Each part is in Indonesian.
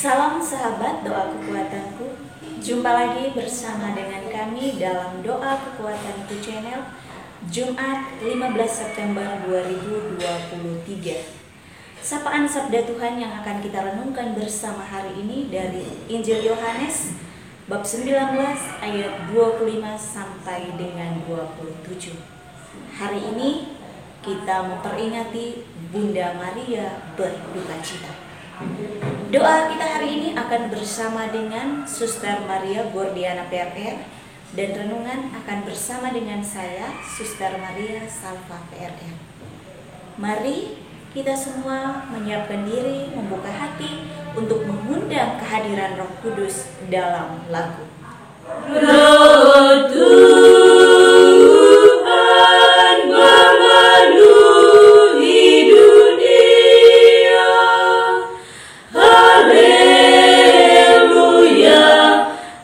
Salam sahabat doa kekuatanku. Jumpa lagi bersama dengan kami dalam doa kekuatanku channel Jumat 15 September 2023. Sapaan sabda Tuhan yang akan kita renungkan bersama hari ini dari Injil Yohanes bab 19 ayat 25 sampai dengan 27. Hari ini kita memperingati Bunda Maria berdukacita. Doa kita hari ini akan bersama dengan Suster Maria Gordiana PRR, dan renungan akan bersama dengan saya, Suster Maria Salva PRR. Mari kita semua menyiapkan diri, membuka hati untuk mengundang kehadiran Roh Kudus dalam lagu. Roh Tuhan memenuhi dunia. Haleluya,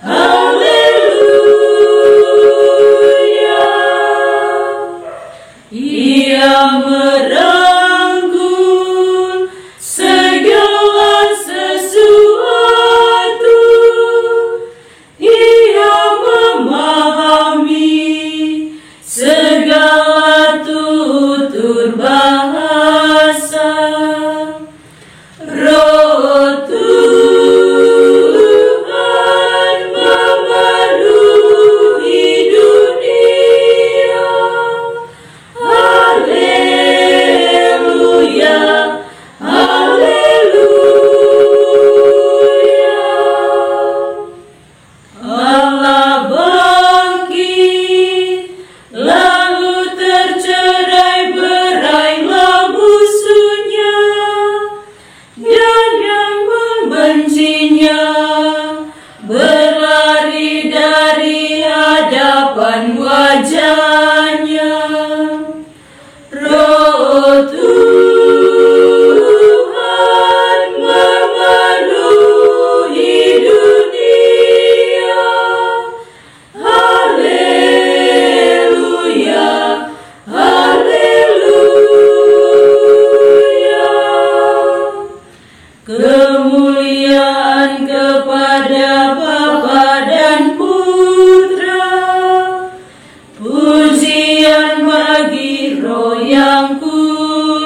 haleluya. Ia merangkul segala sesuatu. Ia memahami segala tutur bahasa. Roh Tuhan memenuhi dunia. Haleluya, haleluya. Allah bangkit, lalu tercerai berailah musuhnya, dan yang membencinya berlari dari hadapan wajahnya. Roh Tuhan memenuhi dunia. Haleluya, haleluya. Kemuliaan kepada Bapa dan Putra, pujian bagi Roh yang kudus.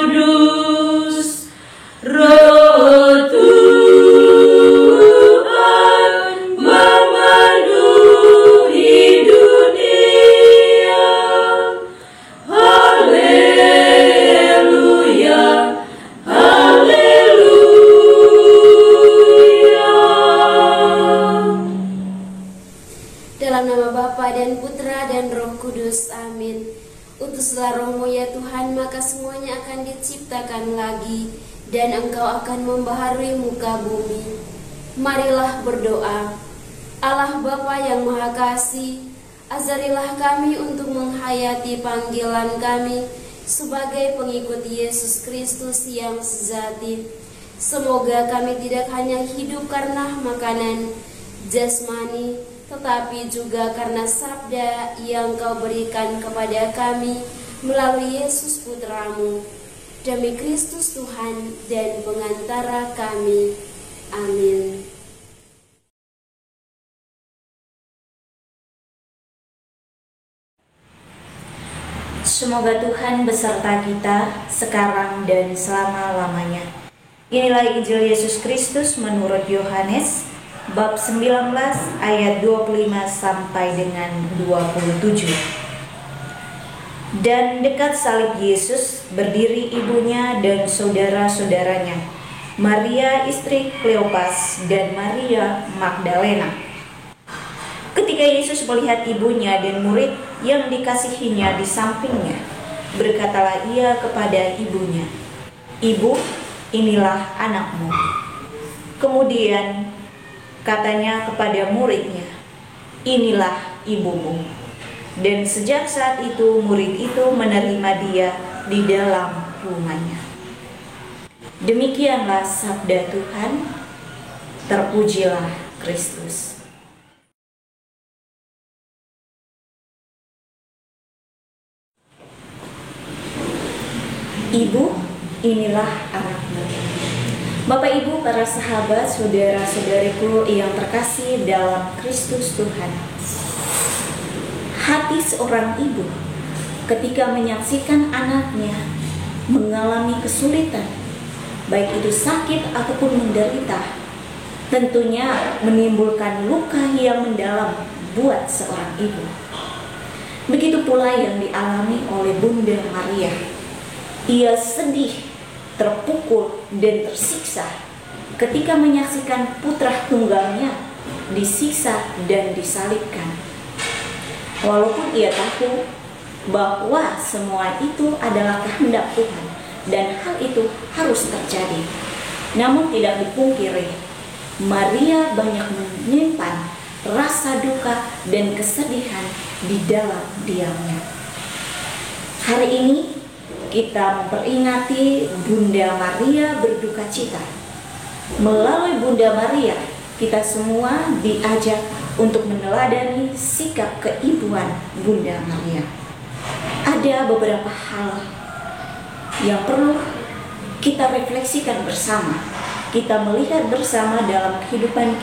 Roh Tuhan memenuhi dunia. Haleluya, haleluya. Dalam nama Bapa dan Putra dan Roh Kudus, amin. Utuslah Roh-Mu ya Tuhan, maka semuanya akan diciptakan lagi, dan Engkau akan membaharui muka bumi. Marilah berdoa. Allah Bapa yang Maha Kasih, ajarilah kami untuk menghayati panggilan kami sebagai pengikut Yesus Kristus yang sejati. Semoga kami tidak hanya hidup karena makanan jasmani, tetapi juga karena sabda yang Kau berikan kepada kami melalui Yesus Putra-Mu. Demi Kristus Tuhan dan pengantara kami. Amin. Semoga Tuhan beserta kita sekarang dan selama-lamanya. Inilah Injil Yesus Kristus menurut Yohanes bab 19 ayat 25 sampai dengan 27. Dan dekat salib Yesus berdiri ibunya dan saudara-saudaranya, Maria istri Kleopas dan Maria Magdalena. Ketika Yesus melihat ibunya dan murid yang dikasihinya di sampingnya, berkatalah ia kepada ibunya, "Ibu, inilah anakmu." Kemudian katanya kepada muridnya, "Inilah ibumu." Dan sejak saat itu murid itu menerima dia di dalam rumahnya. Demikianlah sabda Tuhan. Terpujilah Kristus. Ibu, inilah anakmu. Bapak Ibu, para sahabat, saudara-saudariku yang terkasih dalam Kristus Tuhan. Hati seorang ibu ketika menyaksikan anaknya mengalami kesulitan, baik itu sakit ataupun menderita, tentunya menimbulkan luka yang mendalam buat seorang ibu. Begitu pula yang dialami oleh Bunda Maria. Ia sedih, terpukul, dan tersiksa ketika menyaksikan putra tunggalnya disiksa dan disalibkan. Walaupun ia tahu bahwa semua itu adalah kehendak Tuhan dan hal itu harus terjadi, namun tidak dipungkiri, Maria banyak menyimpan rasa duka dan kesedihan di dalam diamnya. Hari ini kita memperingati Bunda Maria berduka cita. Melalui Bunda Maria, kita semua diajak untuk meneladani sikap keibuan Bunda Maria. Ada beberapa hal yang perlu kita refleksikan bersama, kita melihat bersama dalam kehidupan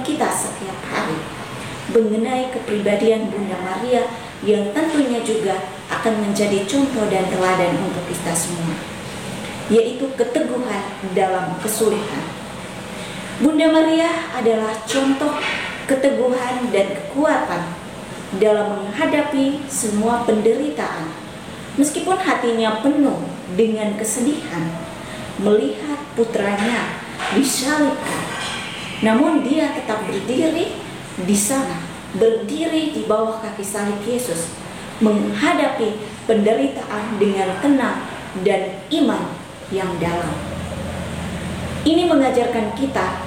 kita setiap hari mengenai kepribadian Bunda Maria yang tentunya juga akan menjadi contoh dan teladan untuk kita semua, yaitu keteguhan dalam kesulitan. Bunda Maria adalah contoh keteguhan dan kekuatan dalam menghadapi semua penderitaan. Meskipun hatinya penuh dengan kesedihan melihat putranya disalibkan, namun dia tetap berdiri di sana, berdiri di bawah kaki salib Yesus, menghadapi penderitaan dengan tenang dan iman yang dalam. Ini mengajarkan kita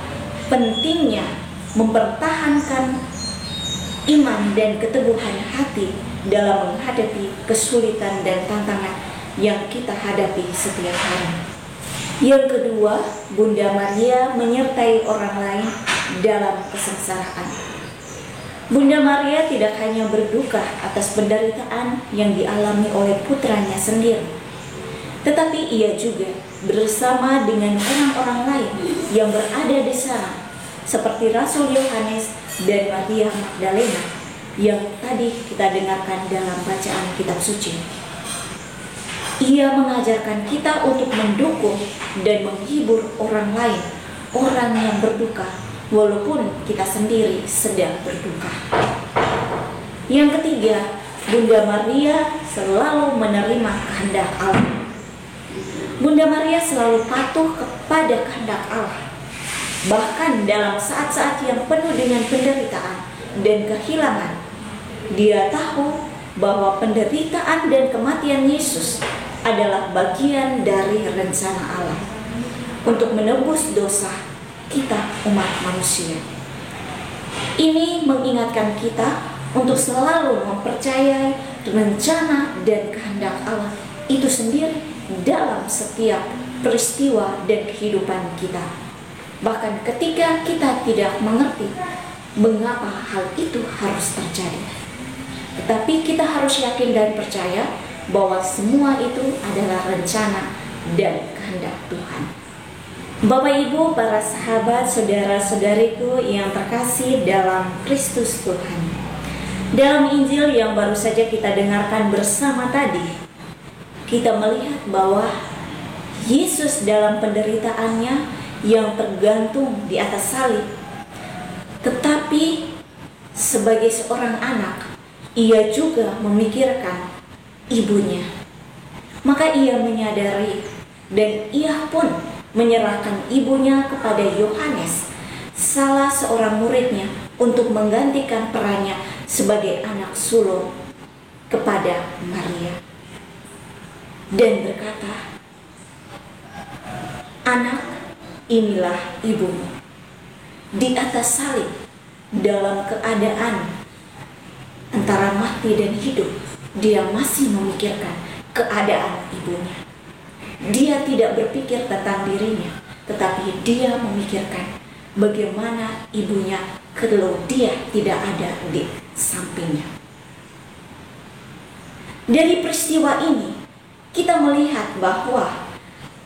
pentingnya mempertahankan iman dan keteguhan hati dalam menghadapi kesulitan dan tantangan yang kita hadapi setiap hari. Yang kedua, Bunda Maria menyertai orang lain dalam kesengsaraan. Bunda Maria tidak hanya berduka atas penderitaan yang dialami oleh putranya sendiri, tetapi ia juga bersama dengan orang-orang lain yang berada di sana, seperti Rasul Yohanes dan Maria Magdalena yang tadi kita dengarkan dalam bacaan kitab suci. Ia mengajarkan kita untuk mendukung dan menghibur orang lain, orang yang berduka, walaupun kita sendiri sedang berduka. Yang ketiga, Bunda Maria selalu menerima kehendak Allah. Bunda Maria selalu patuh kepada kehendak Allah. Bahkan dalam saat-saat yang penuh dengan penderitaan dan kehilangan, dia tahu bahwa penderitaan dan kematian Yesus adalah bagian dari rencana Allah untuk menebus dosa kita umat manusia. Ini mengingatkan kita untuk selalu mempercayai rencana dan kehendak Allah itu sendiri dalam setiap peristiwa dan kehidupan kita. Bahkan ketika kita tidak mengerti mengapa hal itu harus terjadi, tetapi kita harus yakin dan percaya bahwa semua itu adalah rencana dan kehendak Tuhan. Bapak Ibu, para sahabat, saudara-saudariku yang terkasih dalam Kristus Tuhan, dalam Injil yang baru saja kita dengarkan bersama tadi, kita melihat bahwa Yesus dalam penderitaannya yang tergantung di atas salib, tetapi sebagai seorang anak, ia juga memikirkan ibunya. Maka ia menyadari dan ia pun menyerahkan ibunya kepada Yohanes, salah seorang muridnya, untuk menggantikan perannya sebagai anak sulung kepada Maria, dan berkata, "Anak, inilah ibumu." Di atas salib, dalam keadaan antara mati dan hidup, dia masih memikirkan keadaan ibunya. Dia tidak berpikir tentang dirinya, tetapi dia memikirkan bagaimana ibunya kalau dia tidak ada di sampingnya. Dari peristiwa ini, kita melihat bahwa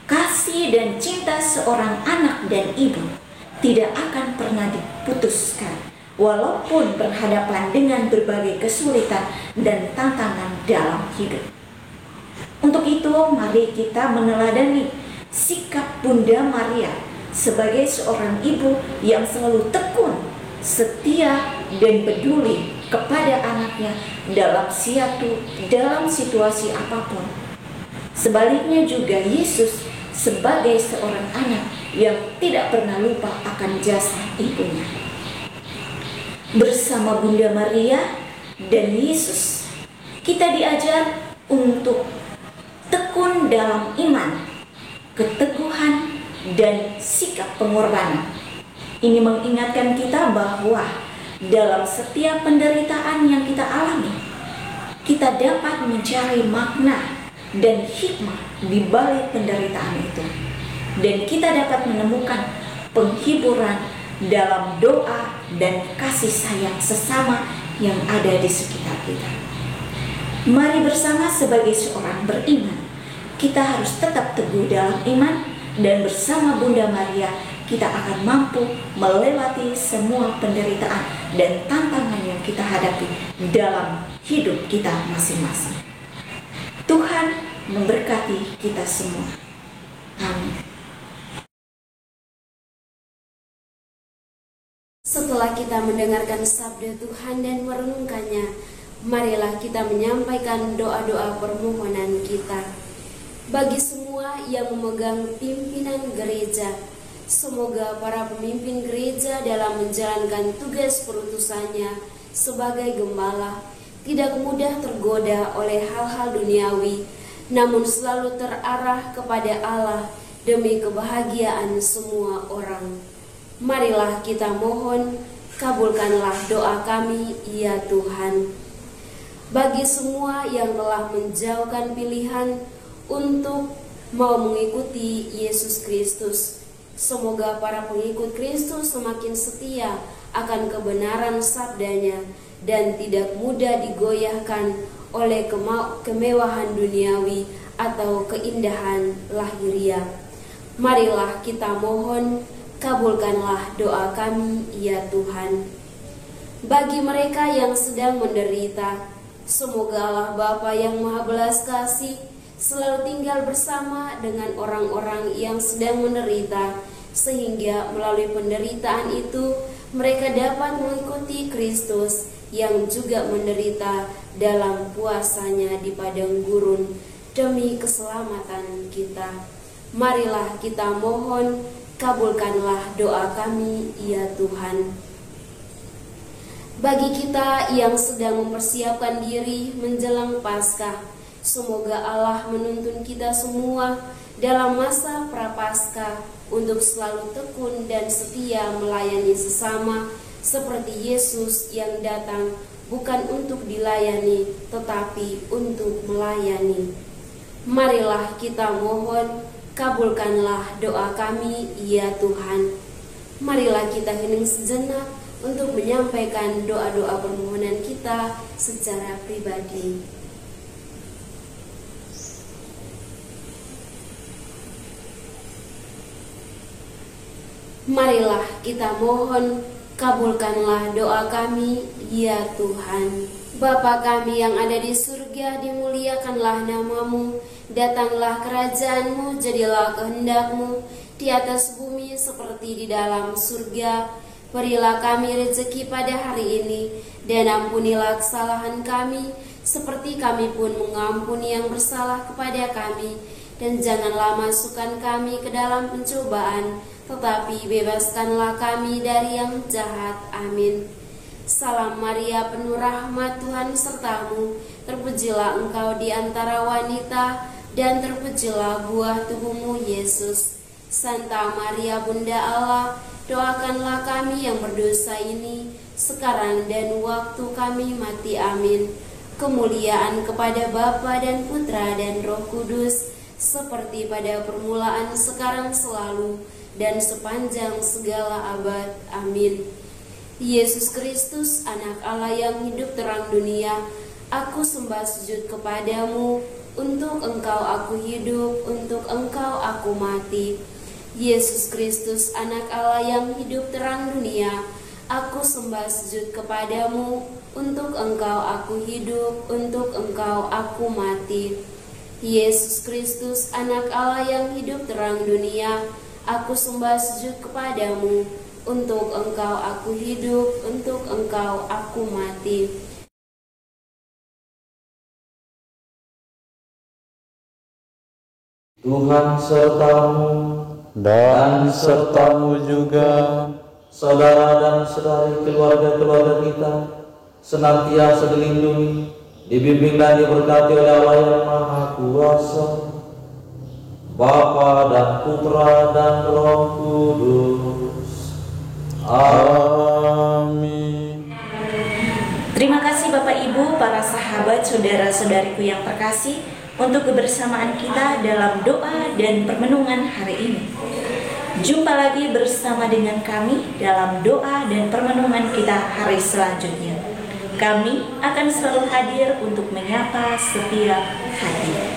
Kasih dan cinta seorang anak dan ibu tidak akan pernah diputuskan, walaupun berhadapan dengan berbagai kesulitan dan tantangan dalam hidup. Untuk itu, mari kita meneladani sikap Bunda Maria sebagai seorang ibu yang selalu tekun, setia, dan peduli kepada anaknya dalam situasi apapun. Sebaliknya juga Yesus sebagai seorang anak yang tidak pernah lupa akan jasa ibunya. Bersama Bunda Maria dan Yesus, kita diajar untuk tekun dalam iman, keteguhan, dan sikap pengorbanan. Ini mengingatkan kita bahwa dalam setiap penderitaan yang kita alami, kita dapat mencari makna dan hikmah di balik penderitaan itu, dan kita dapat menemukan penghiburan dalam doa dan kasih sayang sesama yang ada di sekitar kita. Mari bersama sebagai seorang beriman, kita harus tetap teguh dalam iman, dan bersama Bunda Maria kita akan mampu melewati semua penderitaan dan tantangan yang kita hadapi dalam hidup kita masing-masing. Tuhan memberkati kita semua. Amin. Setelah kita mendengarkan sabda Tuhan dan merenungkannya, marilah kita menyampaikan doa-doa permohonan kita. Bagi semua yang memegang pimpinan gereja, semoga para pemimpin gereja dalam menjalankan tugas perutusannya sebagai gembala tidak mudah tergoda oleh hal-hal duniawi, namun selalu terarah kepada Allah demi kebahagiaan semua orang. Marilah kita mohon, kabulkanlah doa kami, ya Tuhan. Bagi semua yang telah menjauhkan pilihan untuk mau mengikuti Yesus Kristus, semoga para pengikut Kristus semakin setia akan kebenaran sabdanya dan tidak mudah digoyahkan oleh kemewahan duniawi atau keindahan lahiriah. Marilah kita mohon, kabulkanlah doa kami, ya Tuhan. Bagi mereka yang sedang menderita, semoga Allah Bapa yang Maha Belas Kasih selalu tinggal bersama dengan orang-orang yang sedang menderita, sehingga melalui penderitaan itu mereka dapat mengikuti Kristus yang juga menderita dalam puasanya di padang gurun demi keselamatan kita. Marilah kita mohon, kabulkanlah doa kami, ya Tuhan. Bagi kita yang sedang mempersiapkan diri menjelang Paskah, semoga Allah menuntun kita semua dalam masa Prapaskah untuk selalu tekun dan setia melayani sesama, seperti Yesus yang datang bukan untuk dilayani, tetapi untuk melayani. Marilah kita mohon, kabulkanlah doa kami, ya Tuhan. Marilah kita hening sejenak untuk menyampaikan doa-doa permohonan kita secara pribadi. Marilah kita mohon, kabulkanlah doa kami, ya Tuhan. Bapa kami yang ada di surga, dimuliakanlah namamu, datanglah kerajaanmu, jadilah kehendakmu di atas bumi seperti di dalam surga. Berilah kami rezeki pada hari ini, dan ampunilah kesalahan kami, seperti kami pun mengampuni yang bersalah kepada kami. Dan janganlah masukkan kami ke dalam pencobaan, tetapi bebaskanlah kami dari yang jahat. Amin. Salam Maria, penuh rahmat, Tuhan sertamu. Terpujilah engkau di antara wanita, dan terpujilah buah tubuhmu, Yesus. Santa Maria, Bunda Allah, doakanlah kami yang berdosa ini, sekarang dan waktu kami mati. Amin. Kemuliaan kepada Bapa dan Putra dan Roh Kudus, seperti pada permulaan, sekarang, selalu, dan sepanjang segala abad. Amin. Yesus Kristus, anak Allah yang hidup terang dunia, aku sembah sujud kepadamu untuk Engkau aku hidup, untuk Engkau aku mati. Yesus Kristus, Anak Allah yang hidup terang dunia, aku sembah sujud kepadamu, untuk Engkau aku hidup, untuk Engkau aku mati. Yesus Kristus, Anak Allah yang hidup terang dunia, aku sembah sujud kepadamu, untuk Engkau aku hidup, untuk Engkau aku mati. Tuhan sertamu dan sertamu juga. Saudara dan saudari keluarga-keluarga kita senantiasa dilindungi, dibimbing dan diberkati oleh Allah yang Maha Kuasa, Bapa dan Putra dan Roh Kudus. Amin. Terima kasih Bapak Ibu, para sahabat, saudara-saudariku yang terkasih, untuk kebersamaan kita dalam doa dan permenungan hari ini. Jumpa lagi bersama dengan kami dalam doa dan permenungan kita hari selanjutnya. Kami akan selalu hadir untuk menyapa setiap hati.